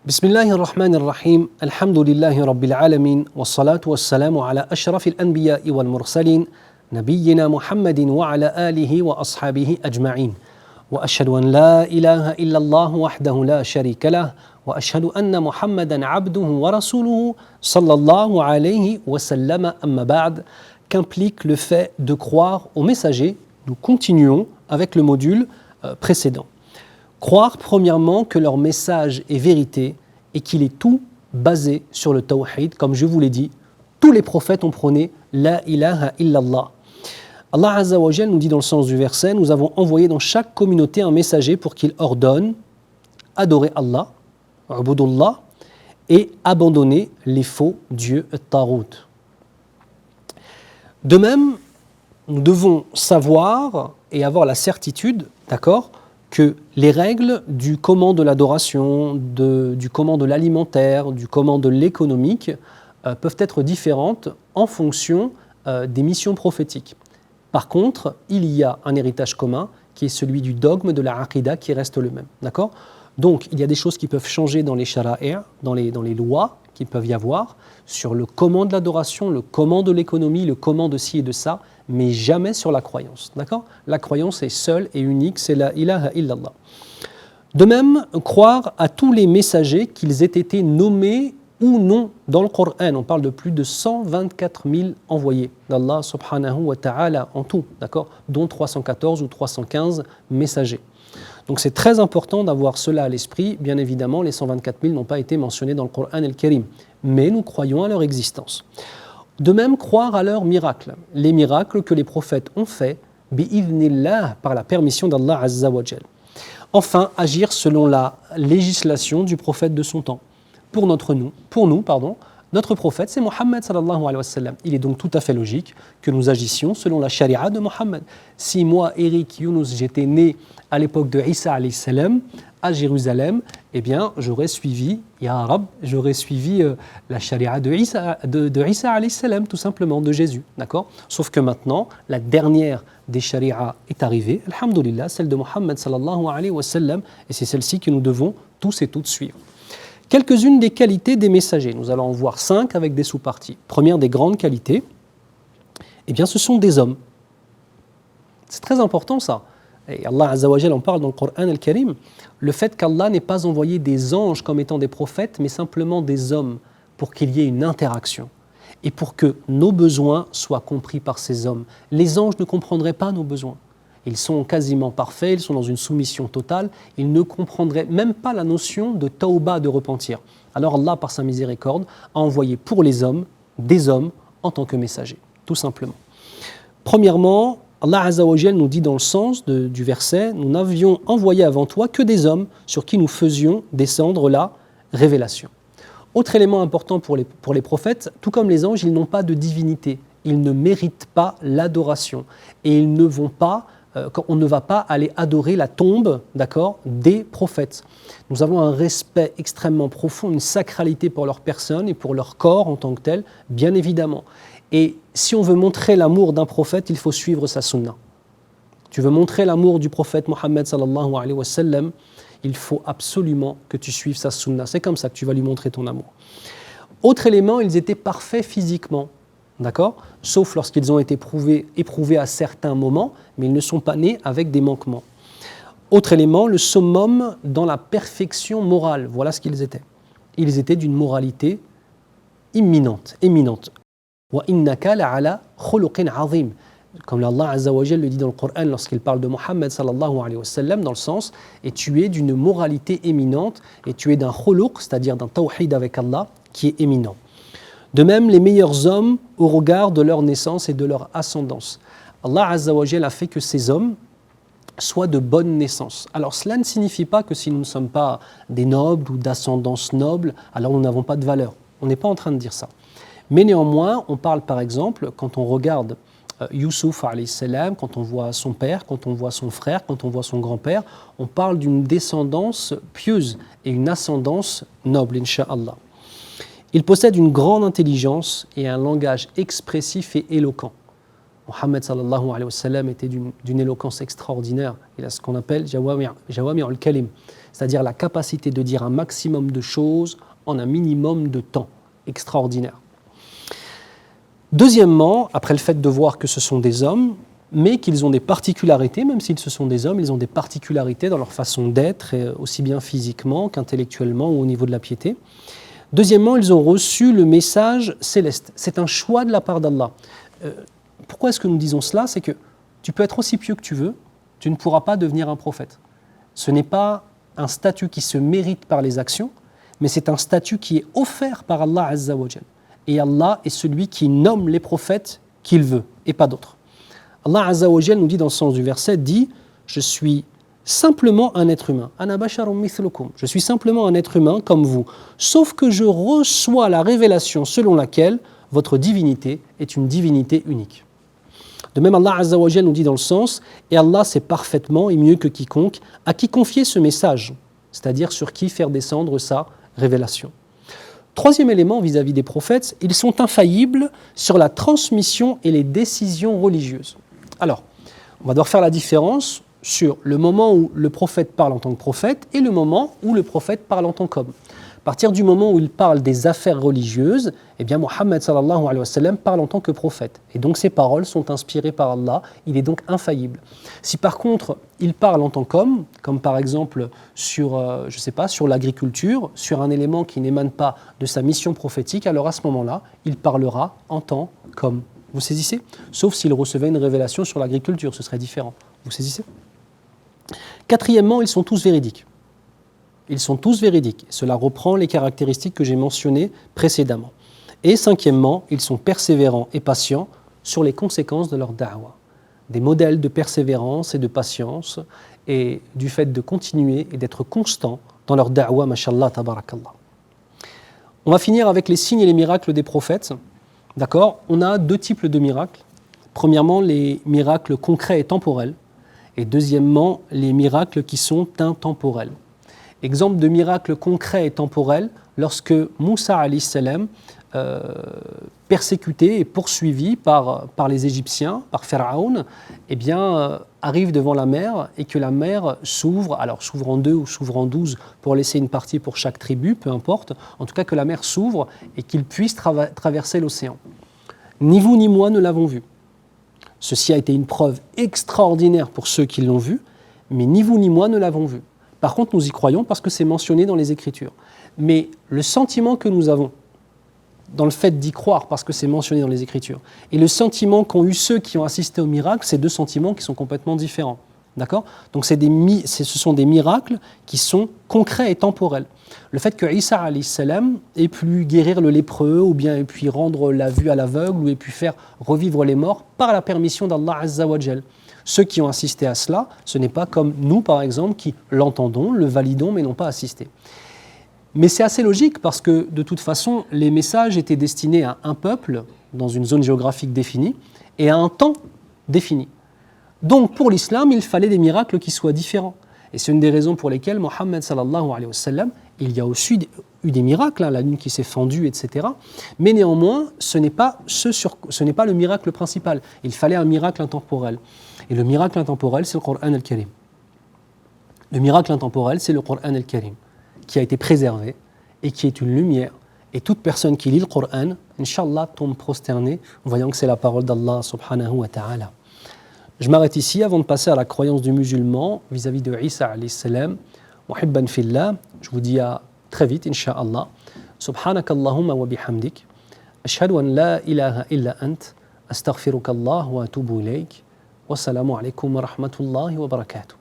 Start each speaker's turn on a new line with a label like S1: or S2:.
S1: بسم الله الرحمن الرحيم الحمد لله رب العالمين والصلاة والسلام على أشرف الأنبياء والمرسلين نبينا محمد وعلى آله وأصحابه أجمعين وأشهد أن لا إله إلا الله وحده لا شريك له وأشهد أن محمدا عبده ورسوله صلى الله عليه وسلم أما بعد. Qu'implique le fait de croire aux messagers? Nous continuons avec le module précédent. Croire premièrement que leur message est vérité et qu'il est tout basé sur le tawhid. Comme je vous l'ai dit, tous les prophètes ont prôné la ilaha illallah. Allah Azza wa Jal nous dit dans le sens du verset, nous avons envoyé dans chaque communauté un messager pour qu'il ordonne adorer Allah, ubudullah, et abandonner les faux dieux at-tarout. De même, nous devons savoir et avoir la certitude, d'accord, que les règles du comment de l'adoration, du comment de l'alimentaire, du comment de l'économique peuvent être différentes en fonction des missions prophétiques. Par contre, il y a un héritage commun qui est celui du dogme de la aqidah qui reste le même. D'accord ? Donc, il y a des choses qui peuvent changer dans les shara'i', dans les lois qu'il peuvent y avoir, sur le comment de l'adoration, le comment de l'économie, le comment de ci et de ça, mais jamais sur la croyance. D'accord ? La croyance est seule et unique, c'est la ilaha illallah. De même, croire à tous les messagers, qu'ils aient été nommés ou non dans le Coran. On parle de plus de 124 000 envoyés d'Allah subhanahu wa ta'ala en tout, d'accord ? Dont 314 ou 315 messagers. Donc c'est très important d'avoir cela à l'esprit. Bien évidemment, les 124 000 n'ont pas été mentionnés dans le Coran al-Karim, mais nous croyons à leur existence. De même, croire à leurs miracles, les miracles que les prophètes ont faits, bi'idhnillah, par la permission d'Allah Azza wa Jal. Enfin, agir selon la législation du prophète de son temps. Pour nous, notre prophète, c'est Mohammed sallallahu alayhi wa sallam. Il est donc tout à fait logique que nous agissions selon la charia de Mohammed. Si moi, Eric Younous, j'étais né à l'époque de Isa alayhi salam, à Jérusalem, eh bien, j'aurais suivi, ya Rab, la charia de Isa alayhi salam, tout simplement, de Jésus, d'accord ? Sauf que maintenant, la dernière des shari'as est arrivée, alhamdoulilah, celle de Mohammed sallallahu alayhi wa sallam, et c'est celle-ci que nous devons tous et toutes suivre. Quelques-unes des qualités des messagers. Nous allons en voir 5 avec des sous-parties. Première des grandes qualités, eh bien, ce sont des hommes. C'est très important ça. Et Allah Azza wa Jal en parle dans le Coran al-Karim. Le fait qu'Allah n'ait pas envoyé des anges comme étant des prophètes, mais simplement des hommes pour qu'il y ait une interaction et pour que nos besoins soient compris par ces hommes. Les anges ne comprendraient pas nos besoins. Ils sont quasiment parfaits, ils sont dans une soumission totale, ils ne comprendraient même pas la notion de tawbah, de repentir. Alors Allah, par sa miséricorde, a envoyé pour les hommes, des hommes en tant que messagers, tout simplement. Premièrement, Allah Azza wa Jal nous dit dans le sens du verset, nous n'avions envoyé avant toi que des hommes sur qui nous faisions descendre la révélation. Autre élément important pour les prophètes, tout comme les anges, ils n'ont pas de divinité, ils ne méritent pas l'adoration et ils ne vont pas on ne va pas aller adorer la tombe, d'accord, des prophètes. Nous avons un respect extrêmement profond, une sacralité pour leur personne et pour leur corps en tant que tel, bien évidemment. Et si on veut montrer l'amour d'un prophète, il faut suivre sa sunna. Tu veux montrer l'amour du prophète Mohammed sallallahu alayhi wa sallam, il faut absolument que tu suives sa sunna. C'est comme ça que tu vas lui montrer ton amour. Autre élément, ils étaient parfaits physiquement. D'accord ? Sauf lorsqu'ils ont été éprouvés à certains moments, mais ils ne sont pas nés avec des manquements. Autre élément, le summum dans la perfection morale. Voilà ce qu'ils étaient. Ils étaient d'une moralité éminente. Wa innaka la'ala khuluqin 'azim. Comme Allah Azza wa Jal le dit dans le Coran lorsqu'il parle de Mohammed sallallahu alayhi wa sallam, dans le sens, et tu es d'une moralité éminente, et tu es d'un khuluq, c'est-à-dire d'un tawhid avec Allah, qui est éminent. De même, les meilleurs hommes au regard de leur naissance et de leur ascendance. Allah Azza wa Jal a fait que ces hommes soient de bonne naissance. Alors cela ne signifie pas que si nous ne sommes pas des nobles ou d'ascendance noble, alors nous n'avons pas de valeur. On n'est pas en train de dire ça. Mais néanmoins, on parle par exemple, quand on regarde Youssouf alayhi salam, quand on voit son père, quand on voit son frère, quand on voit son grand-père, on parle d'une descendance pieuse et une ascendance noble, incha'Allah. Il possède une grande intelligence et un langage expressif et éloquent. Mohammed sallallahu alayhi wa sallam était d'une éloquence extraordinaire. Il a ce qu'on appelle jawami' al-kalim, c'est-à-dire la capacité de dire un maximum de choses en un minimum de temps. Extraordinaire. Deuxièmement, après le fait de voir que ce sont des hommes, mais qu'ils ont des particularités, même s'ils sont des hommes, ils ont des particularités dans leur façon d'être, aussi bien physiquement qu'intellectuellement ou au niveau de la piété. Deuxièmement, ils ont reçu le message céleste. C'est un choix de la part d'Allah. Pourquoi est-ce que nous disons cela? C'est que tu peux être aussi pieux que tu veux, tu ne pourras pas devenir un prophète. Ce n'est pas un statut qui se mérite par les actions, mais c'est un statut qui est offert par Allah Azza wa Jal. Et Allah est celui qui nomme les prophètes qu'il veut, et pas d'autres. Allah Azza wa Jal nous dit dans le sens du verset, dit « Je suis simplement un être humain. Ana basharun mithlukum. Je suis simplement un être humain comme vous. Sauf que je reçois la révélation selon laquelle votre divinité est une divinité unique. » De même, Allah Azza wa Jal nous dit dans le sens « Et Allah sait parfaitement et mieux que quiconque à qui confier ce message, c'est-à-dire sur qui faire descendre sa révélation. » Troisième élément vis-à-vis des prophètes, ils sont infaillibles sur la transmission et les décisions religieuses. Alors, on va devoir faire la différence sur le moment où le prophète parle en tant que prophète et le moment où le prophète parle en tant qu'homme. À partir du moment où il parle des affaires religieuses, eh bien Mohammed sallallahu alayhi wa sallam parle en tant que prophète. Et donc ses paroles sont inspirées par Allah, il est donc infaillible. Si par contre il parle en tant qu'homme, comme par exemple sur, sur l'agriculture, sur un élément qui n'émane pas de sa mission prophétique, alors à ce moment-là, il parlera en tant qu'homme. Vous saisissez? Sauf s'il recevait une révélation sur l'agriculture, ce serait différent. Vous saisissez? Quatrièmement, ils sont tous véridiques. Ils sont tous véridiques. Cela reprend les caractéristiques que j'ai mentionnées précédemment. Et cinquièmement, ils sont persévérants et patients sur les conséquences de leur da'wa. Des modèles de persévérance et de patience et du fait de continuer et d'être constant dans leur da'wa, mashallah, tabarakallah. On va finir avec les signes et les miracles des prophètes. D'accord? On a deux types de miracles. Premièrement, les miracles concrets et temporels. Et deuxièmement, les miracles qui sont intemporels. Exemple de miracle concret et temporel, lorsque Moussa alayhi salam, persécuté et poursuivi par les Égyptiens, par Pharaon, eh bien, arrive devant la mer et que la mer s'ouvre, alors s'ouvre en 2 ou s'ouvre en 12 pour laisser une partie pour chaque tribu, peu importe, en tout cas que la mer s'ouvre et qu'ils puissent traverser l'océan. Ni vous ni moi ne l'avons vu. Ceci a été une preuve extraordinaire pour ceux qui l'ont vu, mais ni vous ni moi ne l'avons vu. Par contre, nous y croyons parce que c'est mentionné dans les Écritures. Mais le sentiment que nous avons dans le fait d'y croire parce que c'est mentionné dans les Écritures et le sentiment qu'ont eu ceux qui ont assisté au miracle, c'est deux sentiments qui sont complètement différents. D'accord? Donc ce sont des miracles qui sont concrets et temporels. Le fait que Isa alayhi salam ait pu guérir le lépreux ou bien ait pu rendre la vue à l'aveugle ou ait pu faire revivre les morts par la permission d'Allah Azza wa Jal. Ceux qui ont assisté à cela, ce n'est pas comme nous, par exemple, qui l'entendons, le validons, mais n'ont pas assisté. Mais c'est assez logique parce que, de toute façon, les messages étaient destinés à un peuple, dans une zone géographique définie, et à un temps défini. Donc, pour l'islam, il fallait des miracles qui soient différents. Et c'est une des raisons pour lesquelles Mohammed sallallahu alayhi wa sallam, il y a aussi eu des miracles, la lune qui s'est fendue, etc. Mais néanmoins, ce n'est pas le miracle principal. Il fallait un miracle intemporel. Et le miracle intemporel, c'est le Coran al-Karim. Le miracle intemporel, c'est le Coran al-Karim, qui a été préservé et qui est une lumière. Et toute personne qui lit le Coran, Inch'Allah, tombe prosternée, en voyant que c'est la parole d'Allah subhanahu wa ta'ala. Je m'arrête ici avant de passer à la croyance du musulman vis-à-vis de Isa alayhi salam. Muhibban fillah, je vous dis à très vite, Inch'Allah. Subhanakallahumma wa bihamdik. Ashhadu an la ilaha illa ant. Astaghfirukallah wa atubu ilayk. Wassalamu alaikum wa rahmatullahi wa barakatuh.